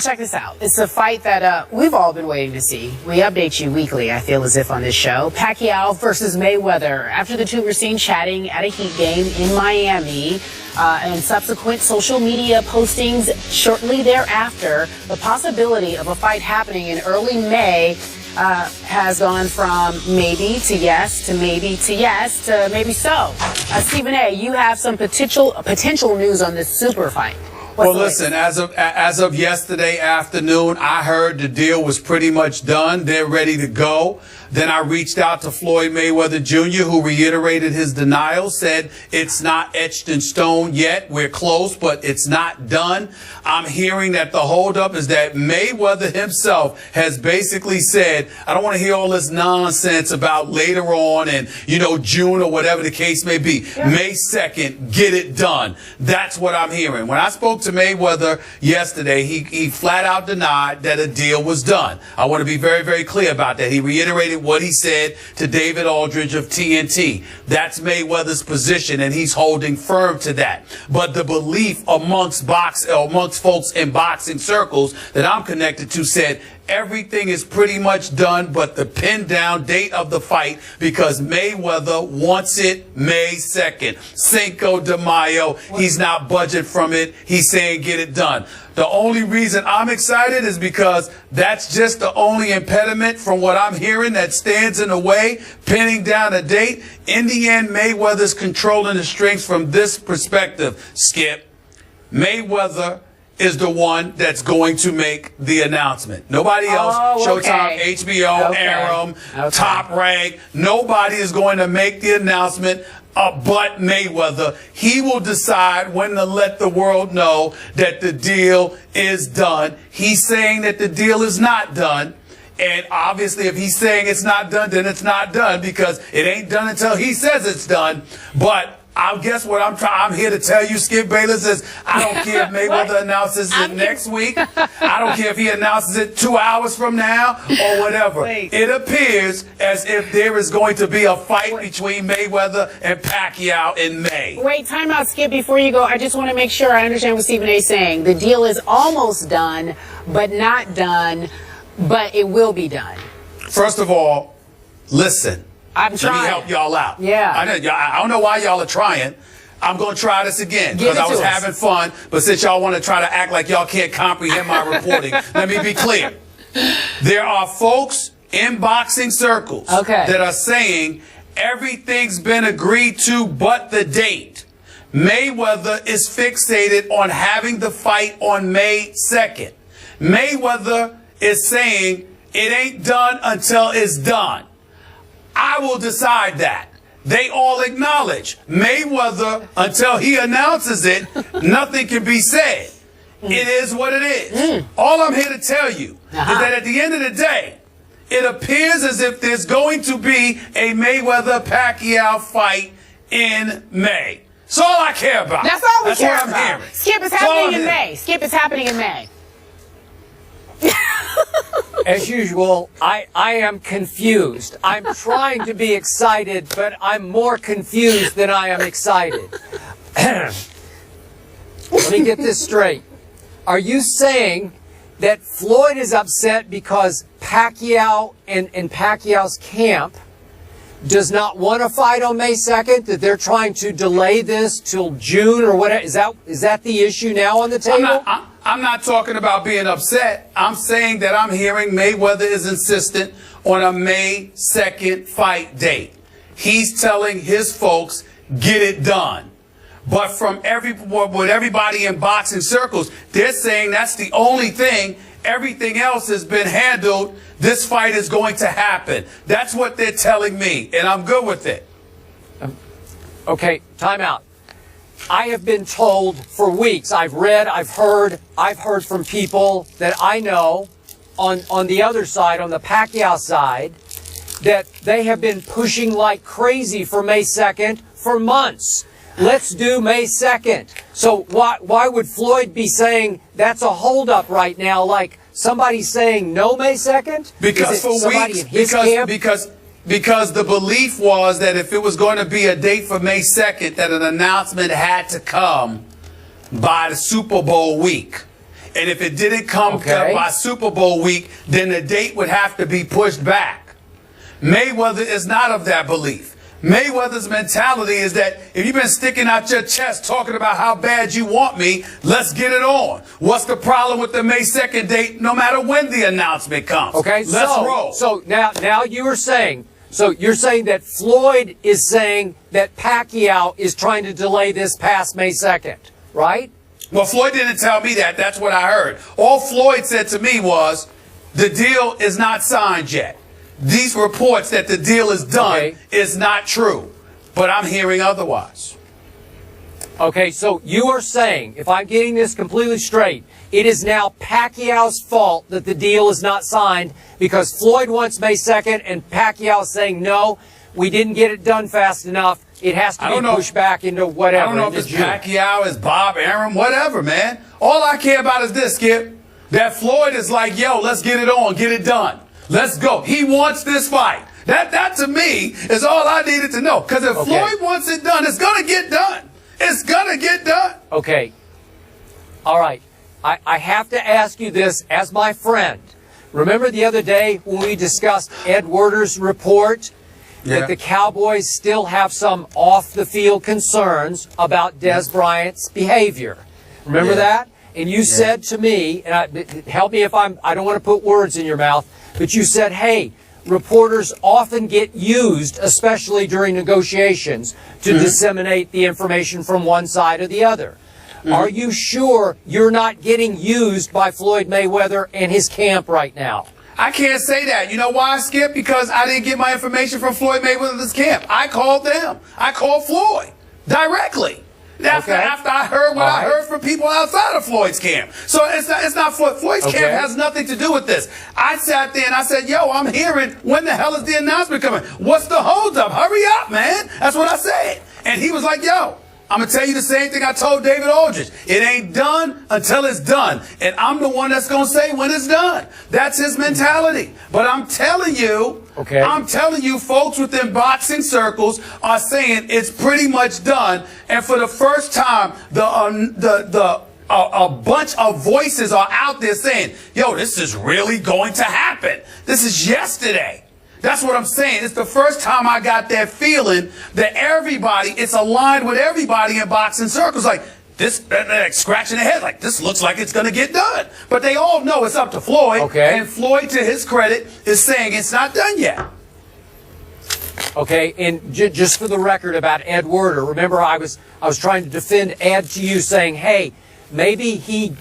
check this out. It's a fight that we've all been waiting to see. We update you weekly, I feel as if, on this show. Pacquiao versus Mayweather. After the two were seen chatting at a Heat game in Miami, and subsequent social media postings shortly thereafter, the possibility of a fight happening in early May has gone from maybe to yes to maybe to yes to maybe so. Stephen A., you have some potential news on this super fight. Well, listen, as of yesterday afternoon, I heard the deal was pretty much done. They're ready to go. Then I reached out to Floyd Mayweather Jr., who reiterated his denial, said it's not etched in stone yet. We're close, but it's not done. I'm hearing that the holdup is that Mayweather himself has basically said, I don't want to hear all this nonsense about later on and, June or whatever the case may be. Yeah. May 2nd, get it done. That's what I'm hearing. When I spoke to Mayweather yesterday, he flat out denied that a deal was done. I want to be very, very clear about that. He reiterated what he said to David Aldridge of TNT. That's Mayweather's position, and he's holding firm to that. But the belief amongst folks in boxing circles that I'm connected to said everything is pretty much done but the pin down date of the fight, because Mayweather wants it May 2nd. Cinco de Mayo. He's not budging from it. He's saying get it done. The only reason I'm excited is because that's just the only impediment from what I'm hearing that stands in the way, pinning down a date. In the end, Mayweather's controlling the strings from this perspective, Skip. Mayweather is the one that's going to make the announcement. Nobody else. Showtime, HBO, Aram, Top Rank. Nobody is going to make the announcement but Mayweather. He will decide when to let the world know that the deal is done. He's saying that the deal is not done. And obviously, if he's saying it's not done, then it's not done, because it ain't done until he says it's done. But I guess what I'm here to tell you, Skip Bayless, is I don't care if Mayweather announces it next week. I don't care if he announces it 2 hours from now or whatever. It appears as if there is going to be a fight between Mayweather and Pacquiao in May. Wait, time out, Skip, before you go. I just want to make sure I understand what Stephen A. is saying. The deal is almost done, but not done, but it will be done. First of all, listen. I'm trying. Let me help y'all out. Yeah. I don't know why y'all are trying. I'm going to try this again because I was having fun. But since y'all want to try to act like y'all can't comprehend my reporting, let me be clear. There are folks in boxing circles that are saying everything's been agreed to but the date. Mayweather is fixated on having the fight on May 2nd. Mayweather is saying it ain't done until it's done. I will decide that. They all acknowledge Mayweather, until he announces it, nothing can be said. It is what it is. All I'm here to tell you is that at the end of the day, it appears as if there's going to be a Mayweather-Pacquiao fight in May. That's all I care about. That's all we care about. Hearing. Skip is happening in May. Skip is happening in May. As usual, I am confused. I'm trying to be excited, but I'm more confused than I am excited. Let me get this straight. Are you saying that Floyd is upset because Pacquiao and Pacquiao's camp does not want to fight on May 2nd, that they're trying to delay this till June or whatever? Is that the issue now on the table? I'm not talking about being upset. I'm saying that I'm hearing Mayweather is insistent on a May 2nd fight date. He's telling his folks, get it done. But from everybody in boxing circles, they're saying that's the only thing. Everything else has been handled. This fight is going to happen. That's what they're telling me, and I'm good with it. Okay, time out. I have been told for weeks, I've read, I've heard from people that I know on the other side, on the Pacquiao side, that they have been pushing like crazy for May 2nd for months. Let's do May 2nd. So why would Floyd be saying that's a holdup right now, like somebody's saying no May 2nd? Because for weeks, because the belief was that if it was going to be a date for May 2nd, that an announcement had to come by the Super Bowl week. And if it didn't come by Super Bowl week, then the date would have to be pushed back. Mayweather is not of that belief. Mayweather's mentality is that if you've been sticking out your chest talking about how bad you want me, let's get it on. What's the problem with the May 2nd date, no matter when the announcement comes? Okay, let's roll. So now you are saying, you're saying that Floyd is saying that Pacquiao is trying to delay this past May 2nd, right? Well, Floyd didn't tell me that. That's what I heard. All Floyd said to me was, the deal is not signed yet. These reports that the deal is done is not true, but I'm hearing otherwise. Okay, so you are saying, if I'm getting this completely straight, it is now Pacquiao's fault that the deal is not signed because Floyd wants May 2nd and Pacquiao is saying, no, we didn't get it done fast enough. It has to be pushed back into whatever. I don't know if it's Pacquiao, it's Bob Arum, whatever, man. All I care about is this, Skip, that Floyd is like, yo, let's get it on, get it done. Let's go. He wants this fight. That to me is all I needed to know. Because if Floyd wants it done, it's going to get done. It's going to get done. Okay. All right. I have to ask you this as my friend. Remember the other day when we discussed Ed Werder's report that the Cowboys still have some off-the-field concerns about Des Bryant's behavior? Remember that? And you said to me, and help me if I don't want to put words in your mouth, but you said, hey, reporters often get used, especially during negotiations, to disseminate the information from one side or the other. Are you sure you're not getting used by Floyd Mayweather and his camp right now? I can't say that. You know why, Skip? Because I didn't get my information from Floyd Mayweather's camp. I called them. I called Floyd directly. After I heard what I heard from people outside of Floyd's camp. So it's not Floyd. Floyd's camp has nothing to do with this. I sat there and I said, yo, I'm hearing, when the hell is the announcement coming? What's the holdup? Hurry up, man. That's what I said. And he was like, yo, I'm going to tell you the same thing I told David Aldridge. It ain't done until it's done. And I'm the one that's going to say when it's done. That's his mentality. But I'm telling you, folks within boxing circles are saying it's pretty much done. And for the first time, a bunch of voices are out there saying, yo, this is really going to happen. This is yesterday. That's what I'm saying. It's the first time I got that feeling that it's aligned with everybody in boxing circles. Like, this, like scratching their head, like, this looks like it's going to get done. But they all know it's up to Floyd. And Floyd, to his credit, is saying it's not done yet. Okay, and just for the record about Ed Werder, remember I was trying to defend Ed to you saying, hey, maybe he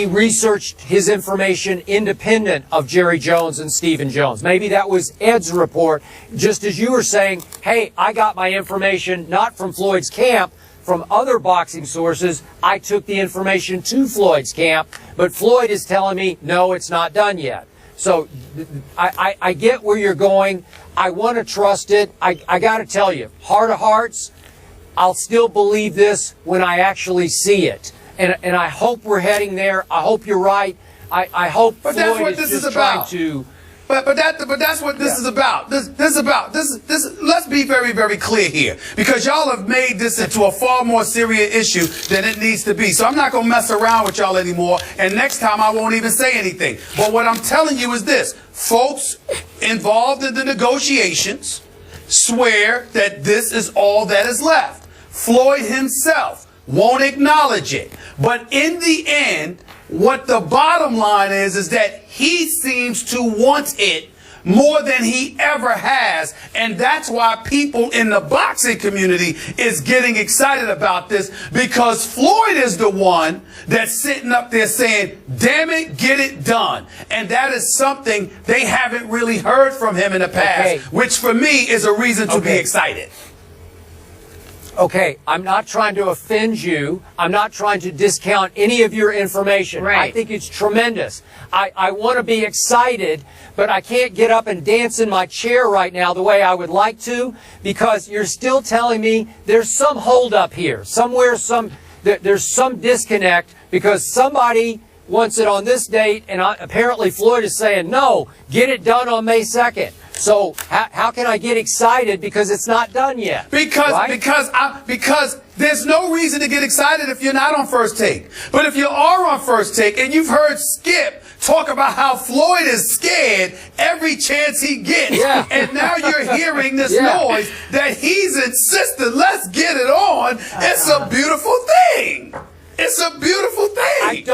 researched his information independent of Jerry Jones and Stephen Jones. Maybe that was Ed's report, just as you were saying, hey, I got my information not from Floyd's camp, from other boxing sources. I took the information to Floyd's camp, but Floyd is telling me, no, it's not done yet. So I get where you're going. I want to trust it. I got to tell you, heart of hearts, I'll still believe this when I actually see it. And I hope we're heading there. I hope you're right. I hope but Floyd that's what is this just is about. Trying to. But that's what this is about. This let's be very, very clear here, because y'all have made this into a far more serious issue than it needs to be. So I'm not gonna mess around with y'all anymore. And next time I won't even say anything. But what I'm telling you is this: folks involved in the negotiations swear that this is all that is left. Floyd himself won't acknowledge it. But in the end, what the bottom line is that he seems to want it more than he ever has. And that's why people in the boxing community is getting excited about this, because Floyd is the one that's sitting up there saying, damn it, get it done. And that is something they haven't really heard from him in the past, which for me is a reason to be excited. Okay, I'm not trying to offend you. I'm not trying to discount any of your information. Right. I think it's tremendous. I want to be excited, but I can't get up and dance in my chair right now the way I would like to, because you're still telling me there's some holdup here. Somewhere, there's some disconnect, because somebody wants it on this date, and apparently Floyd is saying, no, get it done on May 2nd. So how can I get excited because it's not done yet? Because there's no reason to get excited if you're not on First Take. But if you are on First Take and you've heard Skip talk about how Floyd is scared every chance he gets, and now you're hearing this noise that he's insisting, let's get it on. It's a beautiful thing. It's a beautiful thing.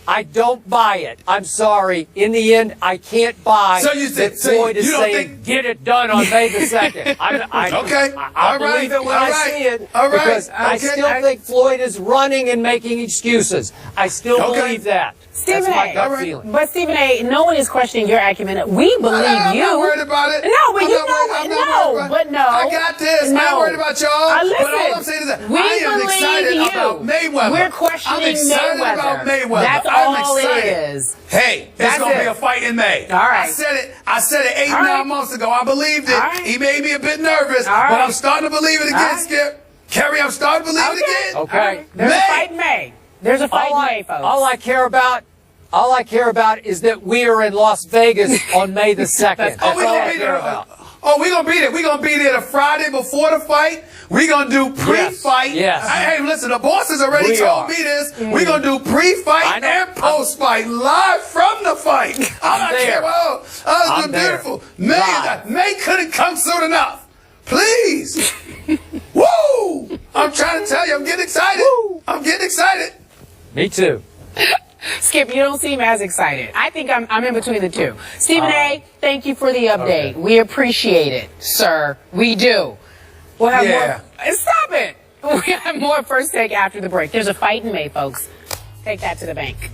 I don't buy it. I'm sorry. In the end, I can't buy that Floyd is saying, get it done on May the 2nd. I'll believe it when I see it. Because I still think Floyd is running and making excuses. I still believe that. Stephen That's my A. gut feeling. But Stephen A., no one is questioning your acumen. We believe I'm you. not worried about it. No, but I got this. I'm not worried about y'all. Listen, but all I'm saying is that we I am excited you. about Mayweather. We're questioning I'm excited Mayweather. about Mayweather. That's I'm all excited. it is. Hey, there's going to be a fight in May. All right. I said it 8-9 months ago. I believed it. Right. He made me a bit nervous, but I'm starting to believe it again, Skip. Kerry, I'm starting to believe it again. Okay. There's a fight in May. There's a fight in May, folks. All I care about is that we are in Las Vegas on May the 2nd. That's all I care about. Oh, we're going to be there. We're going to be there the Friday before the fight. We're going to do pre-fight. Yes. Hey, listen, the bosses already told me this. We're going to do pre-fight and post-fight live from the fight. I'm not there. Well, it's beautiful. May couldn't come soon enough. Please. Woo! I'm trying to tell you, I'm getting excited. I'm getting excited. Me too. Skip, you don't seem as excited. I think I'm in between the two. Stephen A., thank you for the update. Okay. We appreciate it, sir. We do. We'll have more. Stop it. We have more First Take after the break. There's a fight in May, folks. Take that to the bank.